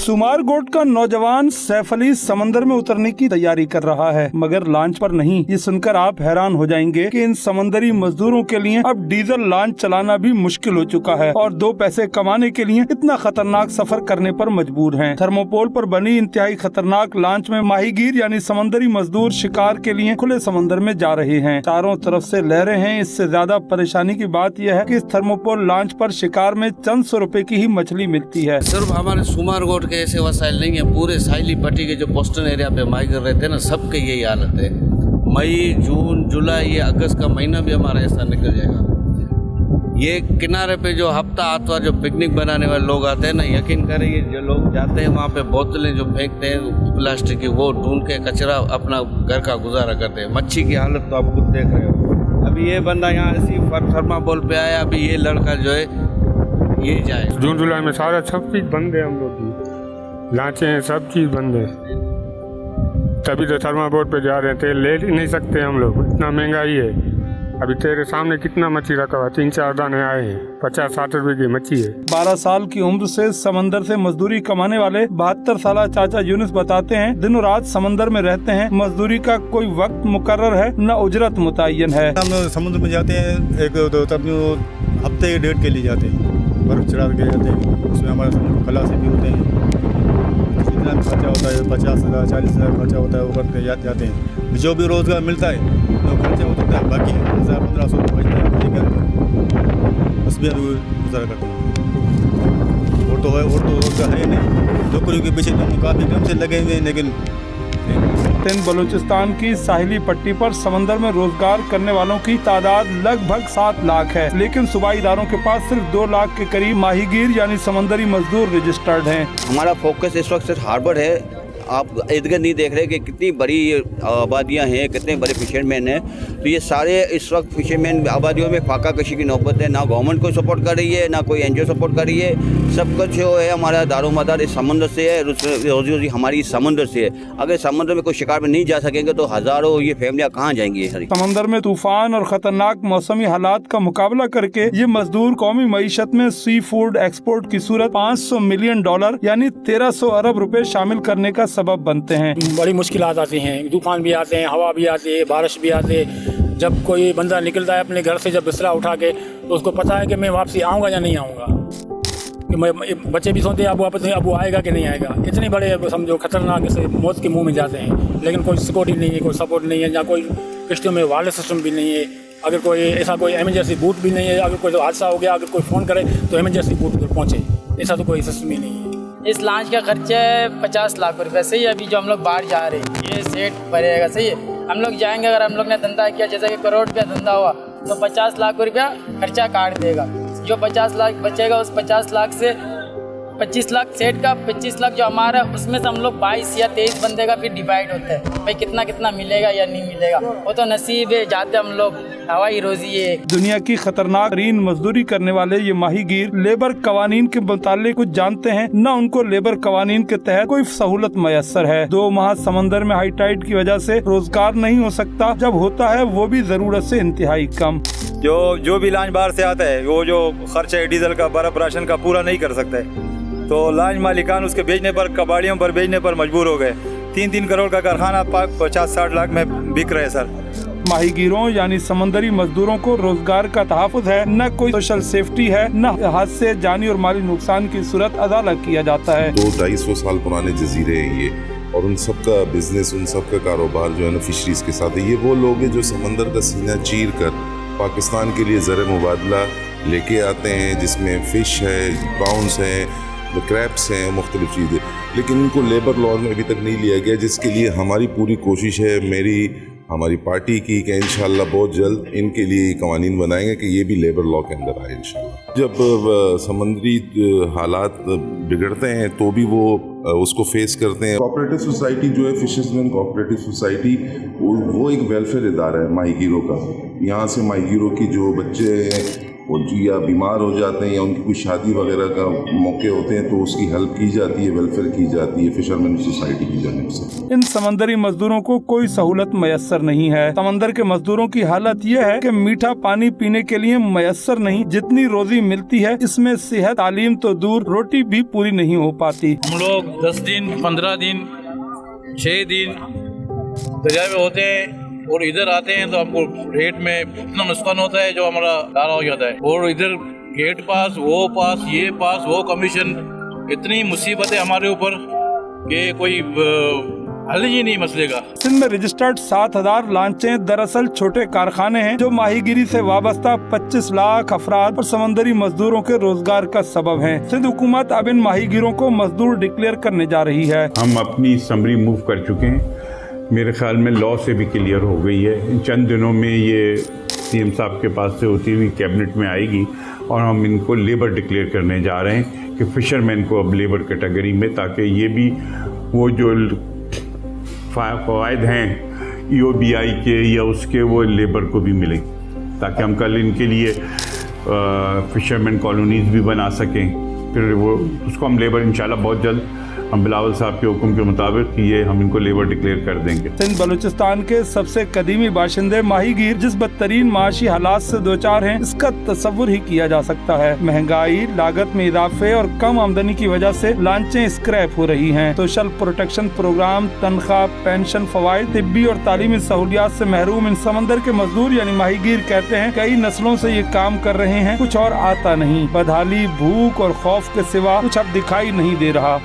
सुमारगोट का नौजवान सैफ अली समंदर में उतरने की तैयारी कर रहा है, मगर लॉन्च पर नहीं। ये सुनकर आप हैरान हो जाएंगे कि इन समंदरी मजदूरों के लिए अब डीजल लॉन्च चलाना भी मुश्किल हो चुका है और 2 पैसे कमाने के लिए इतना खतरनाक सफर करने पर मजबूर हैं। थर्मोपोल पर बनी इंतहाई खतरनाक लॉन्च में माहीगीर यानी समंदरी मजदूर शिकार के लिए खुले समंदर में जा रहे हैं। चारों तरफ से लहरें हैं। इससे ज्यादा परेशानी की बात यह है कि इस थर्मोपोल लॉन्च पर शिकार में चंद सौ रुपए की ही मछली मिलती है। सिर्फ हमारे सुमारगोट के ऐसे वसाइल नहीं है, पूरे साहिली पट्टी के जो कोस्टल एरिया पे माइग्रेट रहते हैं ना, सबके यही हालत है। मई, जून, जुलाई, ये अगस्त का महीना भी हमारा ऐसा निकल जाएगा। ये किनारे पे जो हफ्ता आतवार जो पिकनिक बनाने वाले लोग आते हैं ना, यकीन करिए जो लोग जाते हैं वहाँ पे बोतलें जो फेंकते हैं प्लास्टिक की, वो ढूंढ के कचरा अपना घर का गुजारा करते हैं। मच्छी की हालत तो आप खुद देख रहे हो। अभी ये बंदा यहाँ ऐसी थर्माकोल पे आया, अभी ये लड़का जो है ये जाए। जून जुलाई में सारा सब चीज़ बंद है, हम लोग की लाचे हैं, सब चीज़ बंद है। तभी तो थर्माकोल पे जा रहे थे, ले ही नहीं सकते हम लोग, इतना महंगाई है। अभी तेरे सामने कितना मच्छी रखा हुआ, 3-4 दाने आए हैं, 50-60 रुपए की मच्छी है। 12 साल की उम्र से समंदर से मजदूरी कमाने वाले 72 साल चाचा यूनुस बताते हैं, दिनों रात समंदर में रहते हैं। मजदूरी का कोई वक्त मुकर्रर है न उजरत मुतय्यन है। हम समुद्र में जाते हैं, एक दो तब हफ्ते 1.5 के लिए जाते हैं, बर्फ चढ़ा के जाते हैं। उसमें हमारे समुद्र खलासी भी होते हैं, जितना भी खर्चा होता है 50,000 40,000 खर्चा होता है, वो करके जाते हैं। जो भी रोजगार मिलता है तो खर्चा होता है, बाकी 1,000-1,500 बचता है, ठीक है, बस भी गुजारा करते हैं। और तो रोजगार है नहीं, नौकरियों के पीछे तो काफ़ी कम से लगे हुए हैं, लेकिन बलूचिस्तान की साहिली पट्टी पर समंदर में रोजगार करने वालों की तादाद लगभग 7 लाख है, लेकिन सूबाई इदारों के पास सिर्फ 2 लाख के करीब माहीगीर यानी समंदरी मजदूर रजिस्टर्ड हैं। हमारा फोकस इस वक्त सिर्फ हार्बर है। आप इधर नहीं देख रहे कि कितनी बड़ी आबादियां हैं, कितने बड़े फिशरमैन हैं। तो ये सारे इस वक्त फिशरमैन आबादियों में फाका कशी की नौबत है। ना गवर्नमेंट को सपोर्ट कर रही है, ना कोई एनजीओ सपोर्ट कर रही है। सब कुछ जो है हमारा दारोमदार इस समुद्र से है, रोजी रोजी हमारी समुद्र से है। अगर समुद्र में कोई शिकार में नहीं जा सकेंगे तो हज़ारों ये फैमिलियाँ कहाँ जाएंगी। समंदर में तूफान और खतरनाक मौसमी हालात का मुकाबला करके ये मजदूर कौमी मईशत में सी फूड एक्सपोर्ट की सूरत $500 मिलियन यानी 1300 अरब रुपए शामिल करने का सबब बनते हैं। बड़ी मुश्किलात आती हैं, तूफान भी आते हैं, हवा भी आती है, बारिश भी आती है। जब कोई बंदा निकलता है अपने घर से, जब बिस्तरा उठा के, तो उसको पता है कि मैं वापसी आऊँगा या नहीं आऊँगा। कि बच्चे भी सोचते हैं अब वापस अब वो आएगा कि नहीं आएगा। इतने बड़े समझो खतरनाक से मौत के मुंह में जाते हैं, लेकिन कोई सिक्योरिटी नहीं है, कोई सपोर्ट नहीं है, या कोई किश्तियों में वायरलेस सिस्टम भी नहीं है। अगर कोई ऐसा कोई एमरजेंसी बूट भी नहीं है, अगर कोई हादसा हो गया, अगर कोई फ़ोन करे तो एमरजेंसी बूट पर पहुँचे, ऐसा तो कोई सिस्टम ही नहीं है। इस लॉन्च का खर्चा है 50 लाख रुपये। सही है, अभी जो हम लोग बाहर जा रहे हैं ये सेट भरेगा। सही है, हम लोग जाएंगे, अगर हम लोग ने धंधा किया जैसे कि करोड़ रुपया धंधा हुआ तो 50 लाख रुपया खर्चा काट देगा। जो 50 लाख बचेगा उस 50 लाख से 25 लाख सेट का, 25 लाख जो हमारा, उसमें से हम लोग 22 या 23 बंदे का फिर डिवाइड होता है। भाई कितना कितना मिलेगा या नहीं मिलेगा वो तो नसीब है, जाते हम लोग हवाई रोजी है। दुनिया की खतरनाक तरीन मजदूरी करने वाले ये माहीगीर लेबर कवानीन के मुतालिक कुछ जानते हैं, न उनको लेबर कवानीन के तहत कोई सहूलत मयसर है। 2 माह समंदर में हाई टाइड की वजह से रोजगार नहीं हो सकता, जब होता है वो भी जरूरत से इंतहाई कम। जो भी लॉन्च बाहर से आता है वो जो खर्चा है डीजल का, बर्फ राशन का पूरा नहीं कर सकता है, तो लॉन्च मालिकान उसके बेचने पर, कबाड़ियों पर बेचने पर मजबूर हो गए। 3-3 करोड़ का कारखाना 50-60 लाख में बिक रहे सर। माहीगीरों यानी समंदरी मजदूरों को रोजगार का तहफ़्फ़ुज़ है, न कोई सोशल सेफ्टी है, न हादसे, जानी और माली नुकसान की सूरत अदा किया जाता है। 200-250 साल पुराने जजीरे हैं ये, और उन सब का बिजनेस, उन सब का कारोबार जो है ना फिशरीज के साथ है। ये वो लोग हैं जो समंदर का सीना चीर कर पाकिस्तान के लिए ज़र मुबादला लेके आते हैं, जिसमें फ़िश है, प्राउंस हैं, क्रैब्स हैं, मुख्तलिफ चीज़ें, लेकिन इनको लेबर लॉ में अभी तक नहीं लिया गया, जिसके लिए हमारी पूरी कोशिश है, हमारी पार्टी की, कि इंशाल्लाह बहुत जल्द इनके लिए कवानीन बनाएंगे कि ये भी लेबर लॉ के अंदर आए इंशाल्लाह। जब समंदरी हालात बिगड़ते हैं तो भी वो उसको फेस करते हैं। कोऑपरेटिव सोसाइटी जो है, फिशर्समैन कोऑपरेटिव सोसाइटी, वो एक वेलफेयर इदारा है माहीगीरों का। यहाँ से माहीगीरों की जो बच्चे हैं वो या बीमार हो जाते हैं या उनकी कोई शादी वगैरह का मौके होते हैं तो उसकी हेल्प की जाती है, वेलफेयर की जाती है फिशरमैन सोसाइटी की जानिब से। इन समंदरी मजदूरों को कोई सहूलत मयसर नहीं है। समंदर के मजदूरों की हालत यह है कि मीठा पानी पीने के लिए मयसर नहीं, जितनी रोजी मिलती है इसमें सेहत तालीम तो दूर, रोटी भी पूरी नहीं हो पाती। हम लोग 10 दिन 15 दिन 6 दिन दरिया में होते हैं और इधर आते हैं तो हमको रेट में इतना नुकसान होता है जो हमारा सारा हो जाता है। और इधर गेट पास, वो पास, ये पास, वो कमीशन, इतनी मुसीबत है हमारे ऊपर कि कोई हल ही नहीं मसले का। सिंध में रजिस्टर्ड 7000 लांचें दरअसल छोटे कारखाने हैं जो माहीगिरी से वाबस्ता 25 लाख अफराद और समंदरी मजदूरों के रोजगार का सबब हैं। सिंध हुकूमत अब इन माहीगिरों को मजदूर डिक्लेयर करने जा रही है। हम अपनी समरी मूव कर चुके हैं, मेरे ख्याल में लॉ से भी क्लियर हो गई है। चंद दिनों में ये सीएम साहब के पास से होती हुई कैबिनेट में आएगी और हम इनको लेबर डिक्लेयर करने जा रहे हैं कि फिशरमैन को अब लेबर कैटेगरी में, ताकि ये भी वो जो फ़वाइद हैं EOBI के या उसके वो लेबर को भी मिलें, ताकि हम कल इनके लिए फिशरमैन कॉलोनीज़ भी बना सकें। फिर वो उसको हम लेबर इंशाल्लाह बहुत जल्द हम बिलावल साहब के हुक्म के मुताबिक ये हम इनको लेबर डिक्लेयर कर देंगे। सिंध बलूचिस्तान के सबसे कदीमी बाशिंदे माहीगीर जिस बदतरीन माशी हालात से दो चार हैं, इसका तस्वुर ही किया जा सकता है। महंगाई, लागत में इजाफे और कम आमदनी की वजह से लांचें स्क्रैप हो रही हैं। सोशल प्रोटेक्शन प्रोग्राम, तनख्वाह, पेंशन, फवाइद, तिब्बी और तालीमी सहूलियात से महरूम इन समंदर के मजदूर यानी माहीगीर कहते हैं कई नस्लों से ये काम कर रहे हैं, कुछ और आता नहीं। बदहाली, भूख और खौफ के सिवा कुछ अब दिखाई नहीं दे रहा।